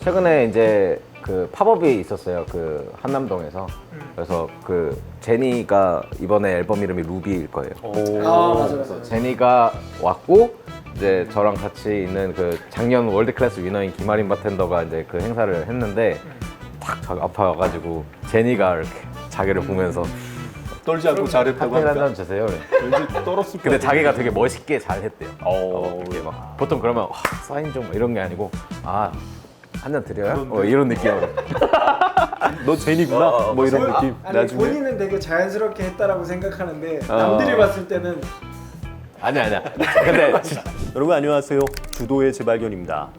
최근에 이제 그 팝업이 있었어요. 그 한남동에서. 그래서 그 제니가 이번에 앨범 이름이 루비일 거예요. 맞아. 제니가 왔고 이제 저랑 같이 있는 그 작년 월드 클래스 위너인 김아린 바텐더가 이제 그 행사를 했는데 탁 아파가지고 제니가 이렇게 자기를 보면서 떨지 않고 잘했다고 칵테일 하니까 한잔 주세요. 그래. 왠지 떨었을 근데 거야. 자기가 되게 멋있게 잘 했대요. 이렇게 막 보통 그러면 사인 좀 이런 게 아니고 한 잔 드려요? 이런 느낌으로. 너 제니구나? 뭐 이런 느낌. 아니 나중에 본인은 되게 자연스럽게 했다라고 생각하는데 남들이 봤을 때는 아니야. 근데 여러분 안녕하세요. 주도의 재발견입니다.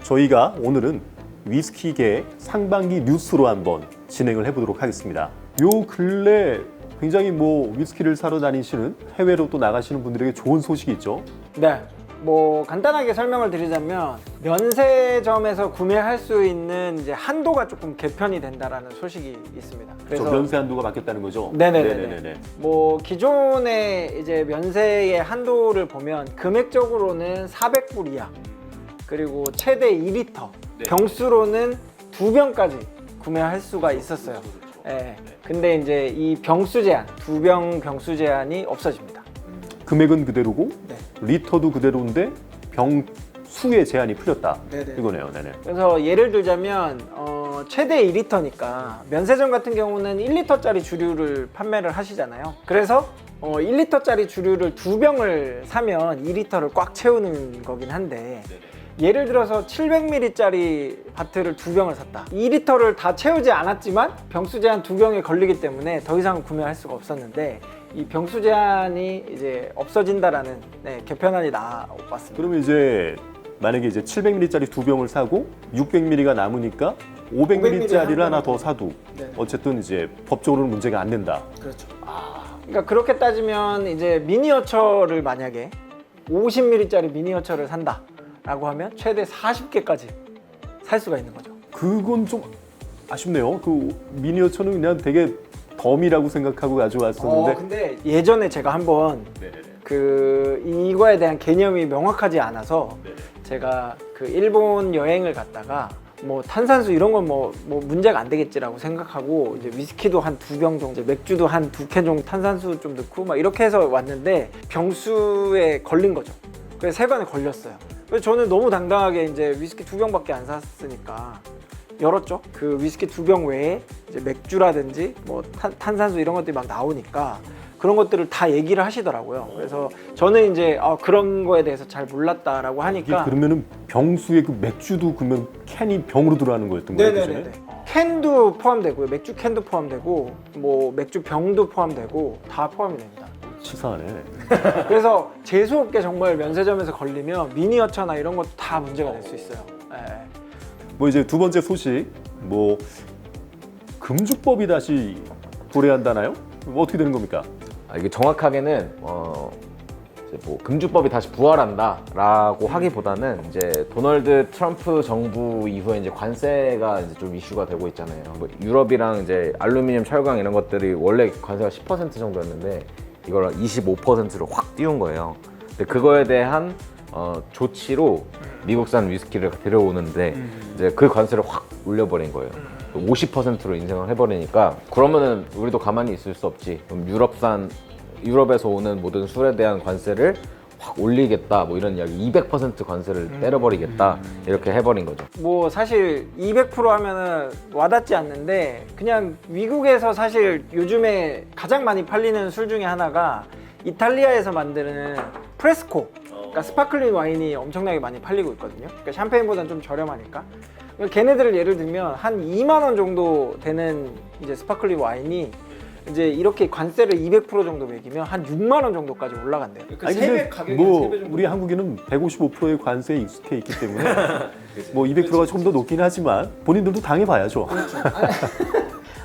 저희가 오늘은 위스키계 상반기 뉴스로 한번 진행을 해보도록 하겠습니다. 요 근래 굉장히 뭐 위스키를 사러 다니시는 해외로 또 나가시는 분들에게 좋은 소식이 있죠. 네. 뭐 간단하게 설명을 드리자면 면세점에서 구매할 수 있는 이제 한도가 조금 개편이 된다라는 소식이 있습니다. 저 면세 한도가 바뀌었다는 거죠? 네네네. 뭐 기존의 이제 면세의 한도를 보면 금액적으로는 400불 이하, 그리고 최대 2리터, 병수로는 2병까지 구매할 수가 있었어요. 예. 근데 이제 이 병수 제한, 2병 병수 제한이 없어집니다. 금액은 그대로고 네. 리터도 그대로인데 병수의 제한이 풀렸다. 네네. 이거네요. 네네. 그래서 예를 들자면 최대 2리터니까 면세점 같은 경우는 1리터짜리 주류를 판매를 하시잖아요. 그래서 1리터짜리 주류를 2병을 사면 2리터를 꽉 채우는 거긴 한데 예를 들어서 700ml짜리 바트를 2병을 샀다. 2리터를 다 채우지 않았지만 병수 제한 2병에 걸리기 때문에 더 이상 구매할 수가 없었는데 이 병수 제한이 이제 없어진다라는 개편안이 나왔습니다. 그러면 이제 만약에 이제 700ml짜리 2병을 사고 600ml가 남으니까 500ml짜리를 하나 더 사도 네. 어쨌든 이제 법적으로는 문제가 안 된다. 그렇죠. 그러니까 그렇게 따지면 이제 미니어처를 만약에 50ml짜리 미니어처를 산다라고 하면 최대 40개까지 살 수가 있는 거죠. 그건 좀 아쉽네요. 그 미니어처는 그냥 되게 덤이라고 생각하고 가져왔었는데 근데 예전에 제가 한번 그 이거에 대한 개념이 명확하지 않아서 제가 그 일본 여행을 갔다가 뭐 탄산수 이런 건 뭐 문제가 안 되겠지라고 생각하고 이제 위스키도 한 2병 정도, 맥주도 한 2캔 정도 탄산수 좀 넣고 막 이렇게 해서 왔는데 병수에 걸린 거죠. 그래서 세관에 걸렸어요. 그래서 저는 너무 당당하게 이제 위스키 2병밖에 안 샀으니까 열었죠. 그 위스키 2병 외에 이제 맥주라든지 뭐 탄산수 이런 것들이 막 나오니까 그런 것들을 다 얘기를 하시더라고요. 그래서 저는 이제 그런 거에 대해서 잘 몰랐다라고 이게 하니까 그러면은 병수에 그 맥주도 그러면 캔이 병으로 들어가는 거였던 거예요? 네네네. 캔도 포함되고요. 맥주 캔도 포함되고 뭐 맥주 병도 포함되고 다 포함이 됩니다. 치사하네. 그래서 재수 없게 정말 면세점에서 걸리면 미니어처나 이런 것도 다 문제가 될 수 있어요. 네. 뭐 이제 두 번째 소식, 뭐 금주법이 다시 불회한다나요? 뭐 어떻게 되는 겁니까? 이게 정확하게는 이제 뭐 금주법이 다시 부활한다라고 하기보다는 이제 도널드 트럼프 정부 이후에 이제 관세가 이제 좀 이슈가 되고 있잖아요. 뭐 유럽이랑 이제 알루미늄, 철강 이런 것들이 원래 관세가 10% 정도였는데 이걸 25%로 확 띄운 거예요. 근데 그거에 대한 조치로 미국산 위스키를 들여오는데 이제 그 관세를 확 올려버린 거예요. 50%로 인상을 해버리니까 그러면은 우리도 가만히 있을 수 없지. 그럼 유럽에서 오는 모든 술에 대한 관세를 확 올리겠다. 뭐 이런 이야기, 200% 관세를 때려버리겠다. 이렇게 해버린 거죠. 뭐 사실 200% 하면은 와닿지 않는데 그냥 미국에서 사실 요즘에 가장 많이 팔리는 술 중에 하나가 이탈리아에서 만드는 프레스코, 그러니까 스파클링 와인이 엄청나게 많이 팔리고 있거든요. 그러니까 샴페인보다는 좀 저렴하니까. 그러니까 걔네들을 예를 들면 한 2만 원 정도 되는 이제 스파클링 와인이 이제 이렇게 관세를 200% 정도 매기면 한 6만 원 정도까지 올라간대요. 아니 근데 뭐 우리 한국인은 155%의 관세에 익숙해 있기 때문에 뭐 200%가 조금 더 높긴 하지만 본인들도 당해봐야죠.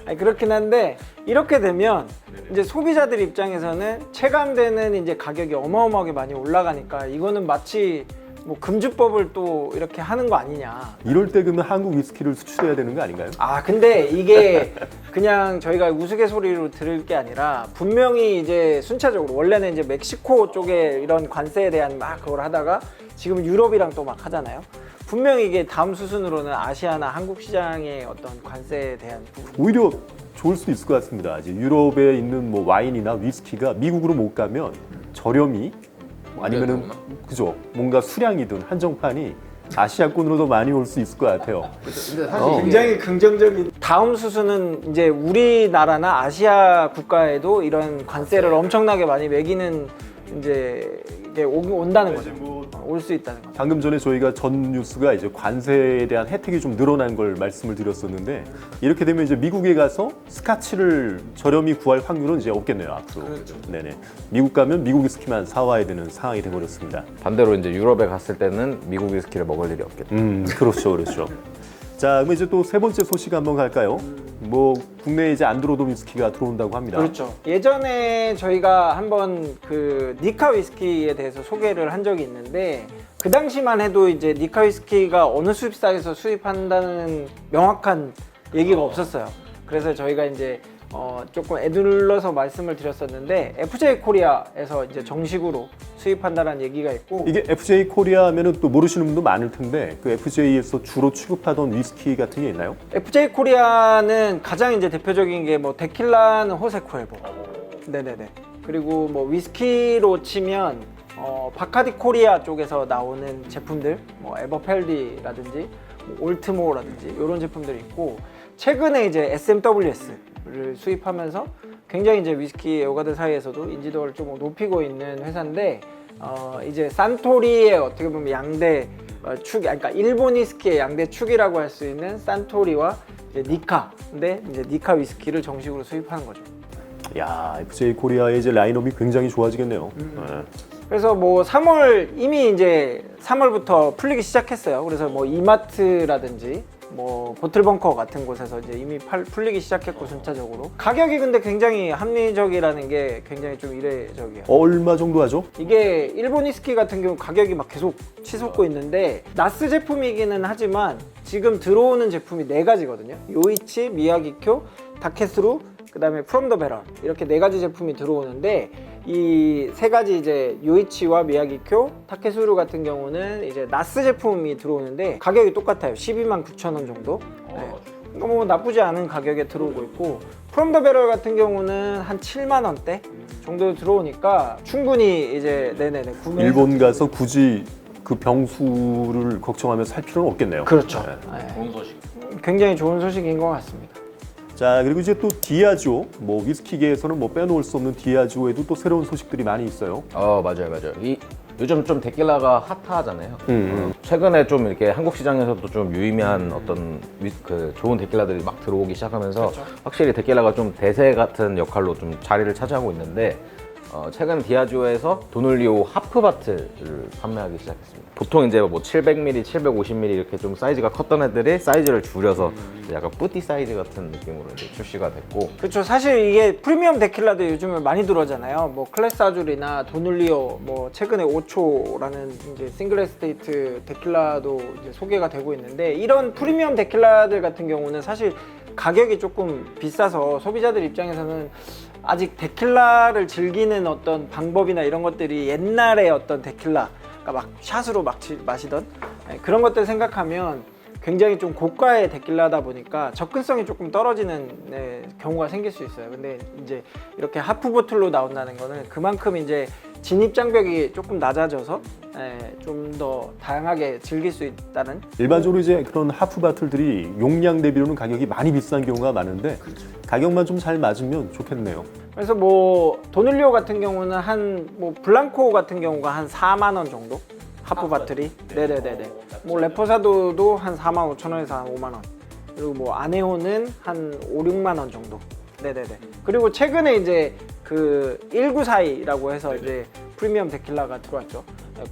아니 그렇긴 한데 이렇게 되면 이제 소비자들 입장에서는 체감되는 이제 가격이 어마어마하게 많이 올라가니까 이거는 마치 뭐 금주법을 또 이렇게 하는 거 아니냐. 이럴 때 그러면 한국 위스키를 수출해야 되는 거 아닌가요? 근데 이게 그냥 저희가 우스갯소리로 들을 게 아니라 분명히 이제 순차적으로 원래는 이제 멕시코 쪽에 이런 관세에 대한 막 그걸 하다가 지금 유럽이랑 또 막 하잖아요. 분명히 이게 다음 수순으로는 아시아나 한국 시장의 어떤 관세에 대한 부분. 오히려 좋을 수도 있을 것 같습니다. 이제 유럽에 있는 뭐 와인이나 위스키가 미국으로 못 가면 저렴이 아니면은 그죠 뭔가 수량이든 한정판이 아시아권으로도 많이 올 수 있을 것 같아요. 근데 사실 굉장히 긍정적인. 다음 수순은 이제 우리나라나 아시아 국가에도 이런 관세를 엄청나게 많이 매기는 이제 이게 온다는 거죠. 올 수 있다는 거죠. 방금 전에 저희가 전 뉴스가 이제 관세에 대한 혜택이 좀 늘어난 걸 말씀을 드렸었는데 이렇게 되면 이제 미국에 가서 스카치를 저렴이 구할 확률은 이제 없겠네요 앞으로. 그렇죠. 네네. 미국 가면 미국 위스키만 사와야 되는 상황이 돼버렸습니다. 반대로 이제 유럽에 갔을 때는 미국 위스키를 먹을 일이 없겠다. 그렇죠, 그렇죠. 자, 그럼 이제 또 세 번째 소식 한번 갈까요? 뭐 국내에 이제 안드로돈 위스키가 들어온다고 합니다. 그렇죠. 예전에 저희가 한번 그 니카 위스키에 대해서 소개를 한 적이 있는데 그 당시만 해도 이제 니카 위스키가 어느 수입사에서 수입한다는 명확한 얘기가 없었어요. 그래서 저희가 이제 조금 애둘러서 말씀을 드렸었는데 FJ 코리아에서 이제 정식으로 수입한다는 얘기가 있고 이게 FJ 코리아 하면은 또 모르시는 분도 많을 텐데 그 FJ에서 주로 취급하던 위스키 같은 게 있나요? FJ 코리아는 가장 이제 대표적인 게 뭐 데킬라는 호세 쿠에보, 네네네. 그리고 뭐 위스키로 치면 바카디 코리아 쪽에서 나오는 제품들, 뭐 에버펠디라든지 뭐 올트모라든지 이런 제품들이 있고 최근에 이제 SMWS를 수입하면서 굉장히 이제 위스키 애호가들 사이에서도 인지도를 좀 높이고 있는 회사인데 이제 산토리의 어떻게 보면 양대 축, 그러니까 일본 위스키의 양대 축이라고 할 수 있는 산토리와 이제 니카, 근데 이제 니카 위스키를 정식으로 수입하는 거죠. 야, FJ 코리아의 이제 라인업이 굉장히 좋아지겠네요. 네. 그래서 뭐 3월 이미 이제 3월부터 풀리기 시작했어요. 그래서 뭐 이마트라든지 뭐 보틀벙커 같은 곳에서 이제 이미 풀리기 시작했고 순차적으로 가격이 근데 굉장히 합리적이라는 게 굉장히 좀 이례적이에요. 얼마 정도 하죠? 이게 일본 위스키 같은 경우 가격이 막 계속 치솟고 있는데 나스 제품이기는 하지만 지금 들어오는 제품이 4가지거든요. 요이치, 미야기쿄, 다케스루, 그 다음에 프롬 더 배럴 이렇게 4가지 제품이 들어오는데 이 3가지 이제 요이치와 미야기쿄, 타케수루 같은 경우는 이제 나스 제품이 들어오는데 가격이 똑같아요. 129,000원 정도. 네. 그러니까 뭐 나쁘지 않은 가격에 들어오고 있고 프롬 더 배럴 같은 경우는 한 7만 원대 정도 들어오니까 충분히 이제 네네네 구매. 일본 가서 굳이 그 병수를 걱정하면서 살 필요는 없겠네요. 그렇죠. 네. 네. 좋은 소식. 굉장히 좋은 소식인 것 같습니다. 자, 그리고 이제 또 디아조, 뭐 위스키계에서는 뭐 빼놓을 수 없는 디아조에도 또 새로운 소식들이 많이 있어요. 맞아요. 요즘 좀 데킬라가 핫하잖아요. 최근에 좀 이렇게 한국 시장에서도 좀 유의미한 어떤 그 좋은 데킬라들이 막 들어오기 시작하면서 그렇죠. 확실히 데킬라가 좀 대세 같은 역할로 좀 자리를 차지하고 있는데 최근 디아조에서 도놀리오 하프바틀을 판매하기 시작했습니다. 보통 이제 뭐 700ml, 750ml 이렇게 좀 사이즈가 컸던 애들이 사이즈를 줄여서 이제 약간 뿌띠 사이즈 같은 느낌으로 이제 출시가 됐고 그렇죠. 사실 이게 프리미엄 데킬라도 요즘에 많이 들어오잖아요. 뭐 클래스 아줄이나 도놀리오, 뭐 최근에 5초라는 이제 싱글 에스테이트 데킬라도 이제 소개가 되고 있는데 이런 프리미엄 데킬라들 같은 경우는 사실 가격이 조금 비싸서 소비자들 입장에서는 아직 데킬라를 즐기는 어떤 방법이나 이런 것들이 옛날의 어떤 데킬라, 그러니까 막 샷으로 마시던 그런 것들 생각하면 굉장히 좀 고가의 데킬라다 보니까 접근성이 조금 떨어지는 경우가 생길 수 있어요. 근데 이제 이렇게 하프 보틀로 나온다는 거는 그만큼 이제 진입 장벽이 조금 낮아져서 좀 더 다양하게 즐길 수 있다는. 일반적으로 이제 그런 하프 바틀들이 용량 대비로는 가격이 많이 비싼 경우가 많은데 가격만 좀 잘 맞으면 좋겠네요. 그래서 뭐 도놀리오 같은 경우는 한 뭐 블랑코 같은 경우가 한 4만 원 정도 하프 바틀이. 네네네네. 뭐 레포사도도 한 4만 5천 원에서 한 5만 원. 그리고 뭐 아네오는 한 5, 6만 원 정도. 네네네. 그리고 최근에 이제 그 1942라고 해서 이제 프리미엄 데킬라가 들어왔죠.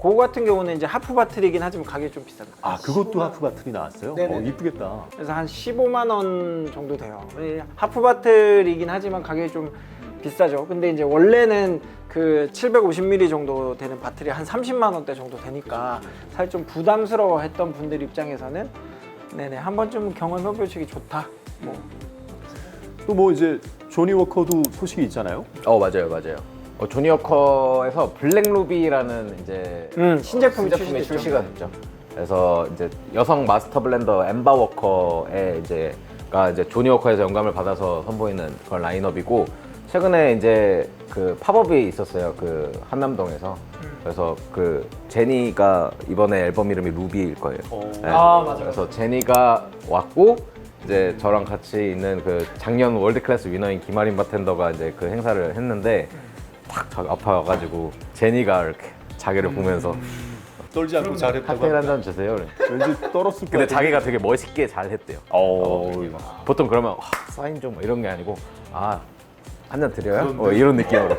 그거 같은 경우는 이제 하프 바틀이긴 하지만 가격이 좀 비쌉니다. 아, 그것도 하프 바틀이 나왔어요? 네네. 이쁘겠다. 그래서 한 15만 원 정도 돼요. 하프 바틀이긴 하지만 가격이 좀 비싸죠. 근데 이제 원래는 그 750ml 정도 되는 바틀이 한 30만 원대 정도 되니까 사실 좀 부담스러워했던 분들 입장에서는 네네 한 번쯤 경험해보시기 좋다. 뭐 또 뭐 이제 조니 워커도 소식이 있잖아요. 맞아요. 조니 워커에서 블랙 루비라는 이제 신제품이 출시가 됐죠. 그래서 이제 여성 마스터 블렌더 엠바 워커의 이제 조니 워커에서 영감을 받아서 선보이는 그런 라인업이고, 최근에 이제 그 팝업이 있었어요. 그 한남동에서. 그래서 그 제니가 이번에 앨범 이름이 루비일 거예요. 네. 맞아요. 그래서 제니가 왔고, 이제 저랑 같이 있는 그 작년 월드 클래스 위너인 김아린 바텐더가 이제 그 행사를 했는데 탁 아파가지고 제니가 이렇게 자기를 보면서 떨지 않고 잘했다고 칵테일 한 잔 주세요. 그래. 왠지 떨었을 것 근데 같은데. 자기가 되게 멋있게 잘 했대요. 보통 그러면 사인 좀 이런 게 아니고 한 잔 드려요? 이런 느낌으로.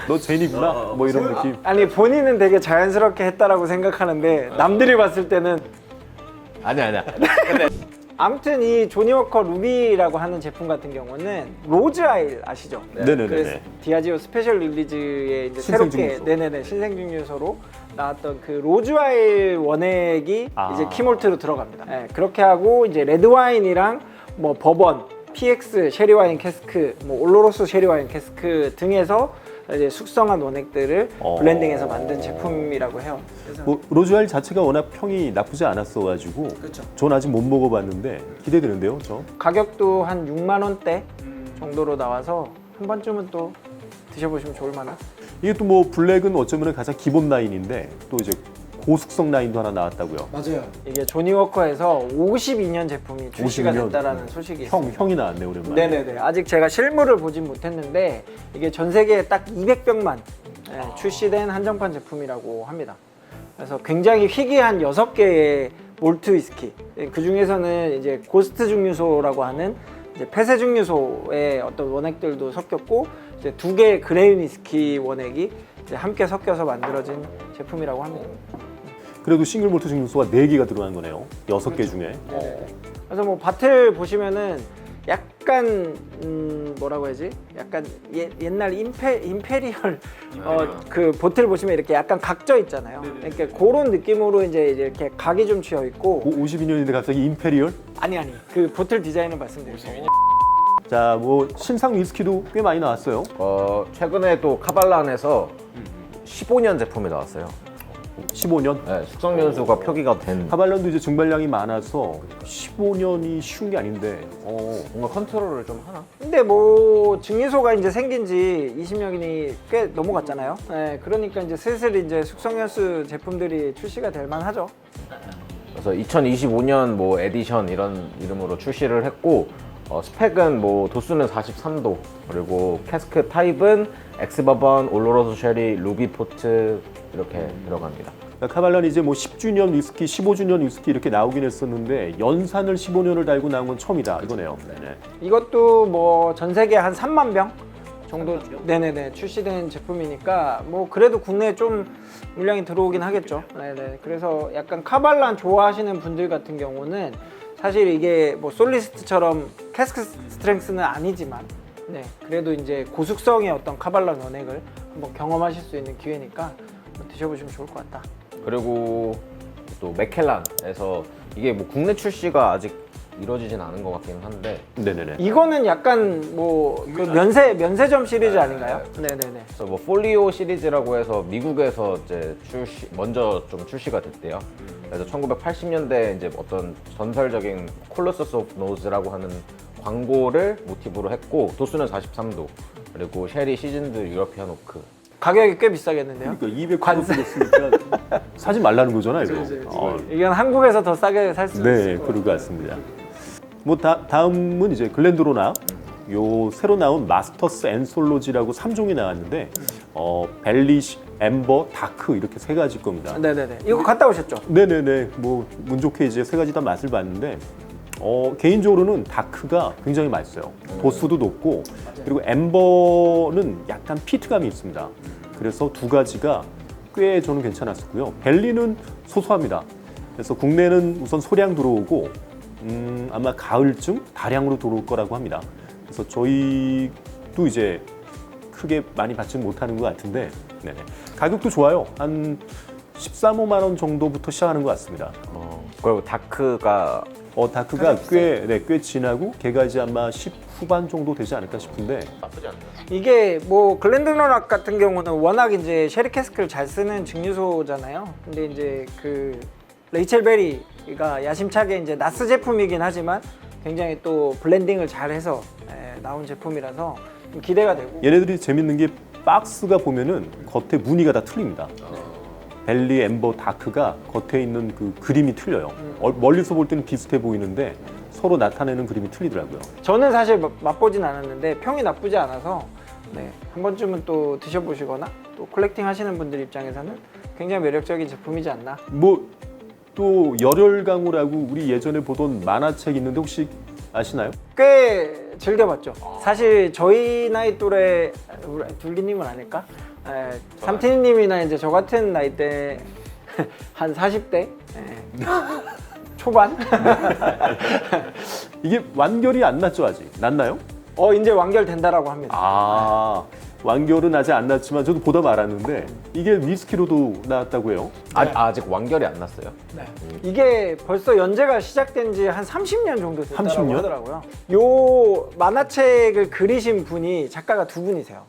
너 제니구나? 뭐 이런 느낌. 아니 본인은 되게 자연스럽게 했다라고 생각하는데 남들이 봤을 때는 아니야. 아무튼 이 조니 워커 루비라고 하는 제품 같은 경우는 로즈 아일 아시죠? 네네네. 그래서 디아지오 스페셜 릴리즈에 이제 신생 새롭게 증류소. 신생 증류소로 나왔던 그 로즈 아일 원액이 이제 키몰트로 들어갑니다. 네, 그렇게 하고 이제 레드 와인이랑 뭐 버번, PX 쉐리 와인 캐스크, 뭐 올로로스 쉐리 와인 캐스크 등에서 이제 숙성한 원액들을 블렌딩해서 만든 제품이라고 해요. 그래서 뭐 로즈알 자체가 워낙 평이 나쁘지 않았어가지고 그렇죠. 전 아직 못 먹어봤는데 기대되는데요, 저. 가격도 한 6만 원대 정도로 나와서 한 번쯤은 또 드셔보시면 좋을 만한. 이게 또 뭐 블랙은 어쩌면 가장 기본 라인인데 또 이제 고숙성 라인도 하나 나왔다고요. 맞아요. 이게 조니 워커에서 52년 제품이 출시가 52년. 됐다라는 소식이 있습니다. 형이 나왔네 오랜만에. 네네네. 아직 제가 실물을 보진 못했는데 이게 전 세계에 딱 200병만 출시된 한정판 제품이라고 합니다. 그래서 굉장히 희귀한 6개의 몰트 위스키. 그 중에서는 이제 고스트 증류소라고 하는 이제 폐쇄 증류소의 어떤 원액들도 섞였고, 이제 2개의 그레인 위스키 원액이 이제 함께 섞여서 만들어진 제품이라고 합니다. 그래도 싱글 몰트 증류소가 4개가 들어간 거네요. 6개 중에. 그래서 뭐 밭을 보시면은 약간 뭐라고 해야지? 약간 옛날 임페리얼 그 보틀 보시면 이렇게 약간 각져 있잖아요. 그러니까 그런 느낌으로 이제 이렇게 각이 좀 쥐어 있고. 52년인데 갑자기 임페리얼? 아니 그 보틀 디자인을 말씀드릴게요. 자, 뭐 신상 위스키도 꽤 많이 나왔어요. 최근에 또 카발란에서 15년 제품이 나왔어요. 15년. 네, 숙성 연수가 표기가 된. 카발란도 이제 증발량이 많아서 15년이 쉬운 게 아닌데. 뭔가 컨트롤을 좀 하나? 근데 뭐 증류소가 이제 생긴 지 20년이 꽤 넘어갔잖아요. 네, 그러니까 이제 슬슬 이제 숙성연수 제품들이 출시가 될 만하죠. 그래서 2025년 뭐 에디션 이런 이름으로 출시를 했고, 스펙은 뭐 도수는 43도, 그리고 캐스크 타입은 엑스버번, 올로로스 쉐리, 루비 포트 이렇게 들어갑니다. 그러니까 카발란이 이제 뭐 10주년 위스키, 15주년 위스키 이렇게 나오긴 했었는데 연산을 15년을 달고 나온 건 처음이다 이거네요. 네네. 이것도 뭐 전 세계 한 3만 병 정도 네네네 출시된 제품이니까 뭐 그래도 국내에 좀 물량이 들어오긴 하겠죠. 네네. 그래서 약간 카발란 좋아하시는 분들 같은 경우는 사실 이게 뭐 솔리스트처럼 캐스크 스트렝스는 아니지만 네 그래도 이제 고숙성의 어떤 카발란 원액을 한번 경험하실 수 있는 기회니까 드셔보시면 좋을 것 같다. 그리고 또 맥켈란에서 이게 뭐 국내 출시가 아직 이루어지진 않은 것 같기는 한데, 네네네. 이거는 약간 뭐그 면세점 시리즈 아닌가요? 네네네. 그래서 뭐 폴리오 시리즈라고 해서 미국에서 이제 먼저 좀 출시가 됐대요. 그래서 1980년대 이제 어떤 전설적인 콜로서스 오브 노즈라고 하는 광고를 모티브로 했고, 도수는 43도, 그리고 쉐리 시즌드 유러피안 오크. 가격이 꽤 비싸겠는데요? 그러니까 200% 들었으니까 사지 말라는 거잖아요. 이거. 이건 한국에서 더 싸게 살 수 네, 있을 것 그럴 것 같습니다. 뭐 다음은 이제 글렌드로나 요 새로 나온 마스터스 앤솔로지라고 3종이 나왔는데 벨리시, 엠버, 다크 이렇게 3가지 겁니다. 네네네. 이거 갔다 오셨죠? 네네네. 뭐 운 좋게 이제 3가지 다 맛을 봤는데 개인적으로는 다크가 굉장히 맛있어요. 도수도 높고 그리고 엠버는 약간 피트감이 있습니다. 그래서 2가지가 꽤 저는 괜찮았었고요. 벨리는 소소합니다. 그래서 국내는 우선 소량 들어오고 아마 가을쯤 다량으로 들어올 거라고 합니다. 그래서 저희도 이제 크게 많이 받지 못하는 것 같은데 네네. 가격도 좋아요. 한 13, 15만 원 정도부터 시작하는 것 같습니다. 그리고 다크가 다크가 꽤 진하고 걔가 이제 아마 10 후반 정도 되지 않을까 싶은데 나쁘지 않네요. 이게 뭐 글렌드로낙 같은 경우는 워낙 이제 쉐리 캐스크를 잘 쓰는 증류소잖아요. 근데 이제 그 레이첼 베리가 야심차게 이제 나스 제품이긴 하지만 굉장히 또 블렌딩을 잘해서 나온 제품이라서 좀 기대가 되고. 얘네들이 재밌는 게 박스가 보면은 겉에 무늬가 다 틀립니다. 벨리, 엠버, 다크가 겉에 있는 그 그림이 틀려요. 멀리서 볼 때는 비슷해 보이는데 서로 나타내는 그림이 틀리더라고요. 저는 사실 맛보진 않았는데 평이 나쁘지 않아서 한 번쯤은 또 드셔보시거나 또 컬렉팅 하시는 분들 입장에서는 굉장히 매력적인 제품이지 않나. 뭐 또 열혈강우라고 우리 예전에 보던 만화책 있는데 혹시 아시나요? 꽤 즐겨봤죠. 사실 저희 나이 또래 둘리님은 아닐까? 삼티님이나 이제 저 같은 나이대 한 40대 초반? 이게 완결이 안 났죠 아직? 났나요? 이제 완결된다라고 합니다. 아 완결은 아직 안 났지만 저도 보다 말았는데 이게 위스키로도 나왔다고 해요. 아직 완결이 안 났어요. 이게 벌써 연재가 시작된 지 한 30년 정도 됐다고 30년? 하더라고요. 요 만화책을 그리신 분이 작가가 두 분이세요.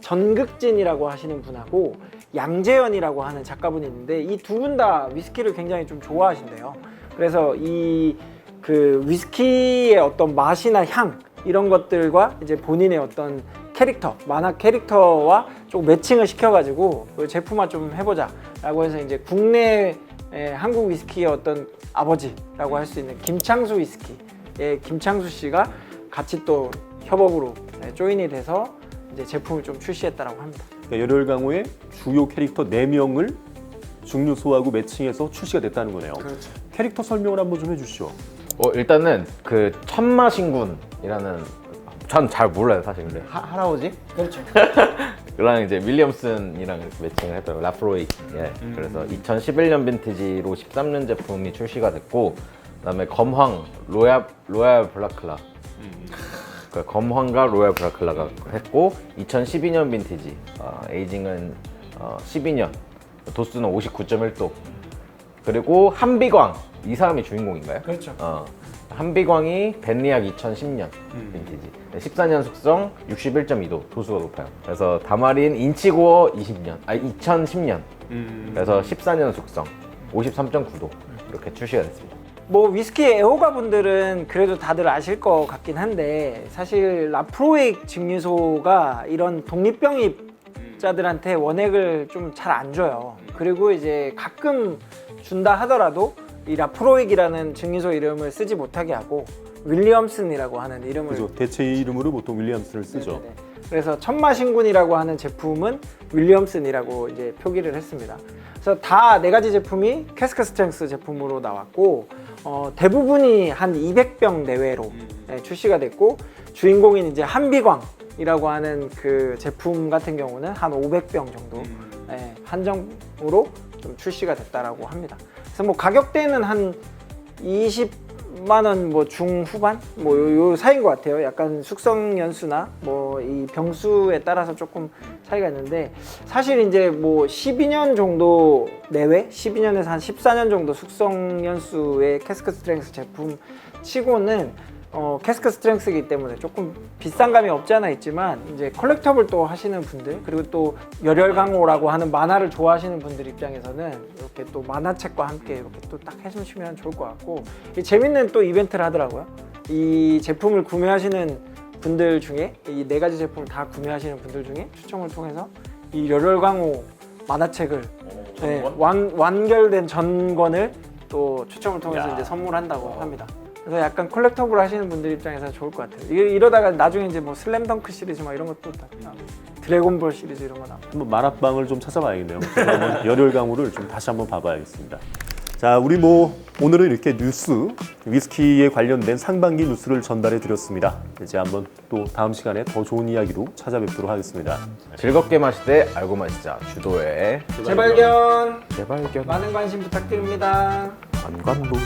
전극진이라고 하시는 분하고 양재현이라고 하는 작가분이 있는데 이 두 분 다 위스키를 굉장히 좀 좋아하신대요. 그래서 이 그 위스키의 어떤 맛이나 향 이런 것들과 이제 본인의 어떤 캐릭터, 만화 캐릭터와 좀 매칭을 시켜가지고 제품화 좀 해보자라고 해서 이제 국내 한국 위스키의 어떤 아버지라고 할 수 있는 김창수 위스키의 김창수 씨가 같이 또 협업으로 조인이 돼서 이제 제품을 좀 출시했다라고 합니다. 그러니까 열혈강우의 주요 캐릭터 4명을 증류소하고 매칭해서 출시가 됐다는 거네요. 그렇죠. 캐릭터 설명을 한번 좀 해주시죠. 일단은 그 천마신군이라는 전 잘 몰라요 사실. 근데 할아버지? 그렇죠. 그랑 이제 윌리엄슨이랑 이렇게 매칭을 했더라고요. 라프로이. 그래서 2011년 빈티지로 13년 제품이 출시가 됐고, 그다음에 검황 로얄 블라클라. 그 검황과 로얄 블라클라가 했고, 2012년 빈티지 에이징은 12년, 도수는 59.1도. 그리고 한비광, 이 사람이 주인공인가요? 그렇죠. 한비광이 벤리악 2010년 빈티지 14년 숙성 61.2도 도수가 높아요. 그래서 다마린 인치고어 2010년 그래서 14년 숙성 53.9도 이렇게 출시가 됐습니다. 뭐 위스키 애호가 분들은 그래도 다들 아실 것 같긴 한데 사실 라프로익 증류소가 이런 독립병입자들한테 원액을 좀 잘 안 줘요. 그리고 이제 가끔 준다 하더라도 이 라프로익이라는 증류소 이름을 쓰지 못하게 하고 윌리엄슨이라고 하는 이름을 그죠. 대체 이름으로 보통 윌리엄슨을 쓰죠. 네네네. 그래서 천마신군이라고 하는 제품은 윌리엄슨이라고 이제 표기를 했습니다. 그래서 다 4가지 제품이 캐스크 스트렝스 제품으로 나왔고 대부분이 한 200병 내외로 출시가 됐고 주인공인 이제 한비광이라고 하는 그 제품 같은 경우는 한 500병 정도 한정으로 좀 출시가 됐다라고 합니다. 그래서 뭐 가격대는 한 20만 원 뭐 중후반 뭐 요 사이인 것 같아요. 약간 숙성 연수나 뭐 이 병수에 따라서 조금 차이가 있는데 사실 이제 뭐 12년 정도 내외, 12년에서 한 14년 정도 숙성 연수의 캐스크 스트렝스 제품 치고는 캐스크 스트렝스이기 때문에 조금 비싼 감이 없지 않아 있지만 이제 컬렉터블 또 하시는 분들 그리고 또 열혈강호라고 하는 만화를 좋아하시는 분들 입장에서는 이렇게 또 만화책과 함께 이렇게 또 딱 해주시면 좋을 것 같고 재밌는 또 이벤트를 하더라고요. 이 제품을 구매하시는 분들 중에 이 4가지 제품을 다 구매하시는 분들 중에 추첨을 통해서 이 열혈강호 만화책을 완결된 전권을 또 추첨을 통해서 이제 선물한다고 합니다. 그래서 약간 컬렉터블 하시는 분들 입장에서 좋을 것 같아요. 이러다가 나중에 이제 뭐 슬램덩크 시리즈 막 이런 것도 다 드래곤볼 시리즈 이런 거 나오고. 한번 만화방을 좀 찾아봐야겠네요. 한번 열혈강우를 좀 다시 한번 봐봐야겠습니다. 자, 우리 뭐 오늘은 이렇게 뉴스, 위스키에 관련된 상반기 뉴스를 전달해 드렸습니다. 이제 한번 또 다음 시간에 더 좋은 이야기로 찾아뵙도록 하겠습니다. 즐겁게 마시되 알고 마시자. 주도의 재발견 재발견 많은 관심 부탁드립니다. 안관부.